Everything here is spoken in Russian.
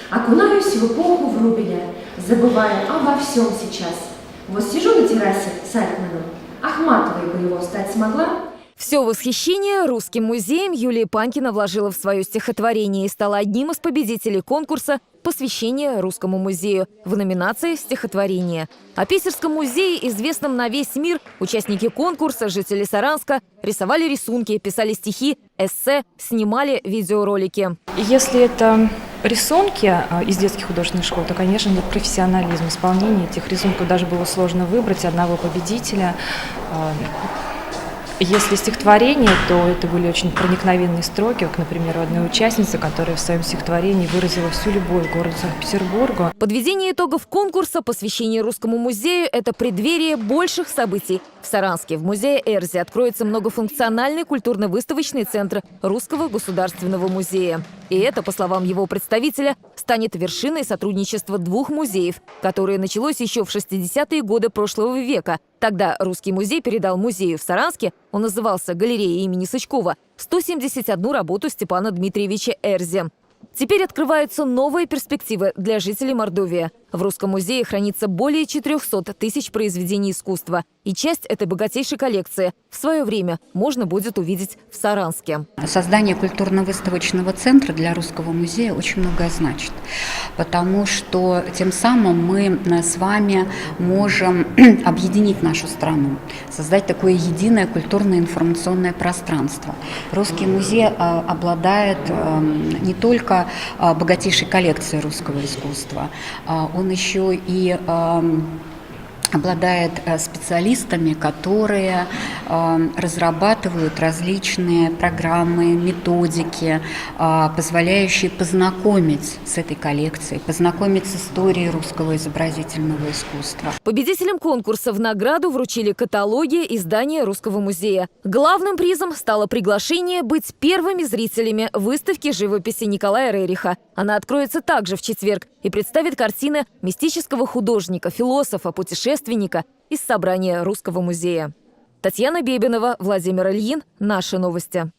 Окунаюсь в эпоху Врубеля, забывая обо всем сейчас. Вот сижу на террасе с Альтманом, Ахматовой бы его стать смогла. Все восхищение Русским музеем Юлия Панкина вложила в свое стихотворение и стала одним из победителей конкурса «Посвящение Русскому музею» в номинации «Стихотворение». О Питерском музее, известном на весь мир, участники конкурса, жители Саранска, рисовали рисунки, писали стихи, эссе, снимали видеоролики. Если это рисунки из детских художественных школ, то, конечно, это профессионализм исполнения этих рисунков. Даже было сложно выбрать одного победителя. Если стихотворение, то это были очень проникновенные строки, как, например, у одной участницы, которая в своем стихотворении выразила всю любовь к городу Санкт-Петербургу. Подведение итогов конкурса «Посвящение Русскому музею» – это преддверие больших событий. В Саранске в музее Эрзи откроется многофункциональный культурно-выставочный центр Русского государственного музея. И это, по словам его представителя, станет вершиной сотрудничества двух музеев, которое началось еще в 60-е годы прошлого века. Тогда Русский музей передал музею в Саранске, он назывался «Галерея имени Сычкова», 171 работу Степана Дмитриевича Эрзи. Теперь открываются новые перспективы для жителей Мордовии. В Русском музее хранится более 400 тысяч произведений искусства. И часть этой богатейшей коллекции в свое время можно будет увидеть в Саранске. Создание культурно-выставочного центра для Русского музея очень многое значит. Потому что тем самым мы с вами можем объединить нашу страну, создать такое единое культурно-информационное пространство. Русский музей обладает не только богатейшей коллекцией русского искусства, он еще и обладает специалистами, которые разрабатывают различные программы, методики, позволяющие познакомить с этой коллекцией, познакомить с историей русского изобразительного искусства. Победителям конкурса в награду вручили каталоги издания Русского музея. Главным призом стало приглашение быть первыми зрителями выставки живописи Николая Рериха. Она откроется также в четверг и представит картины мистического художника, философа, путешественника из собрания Русского музея. Татьяна Бебенова, Владимир Ильин. Наши новости.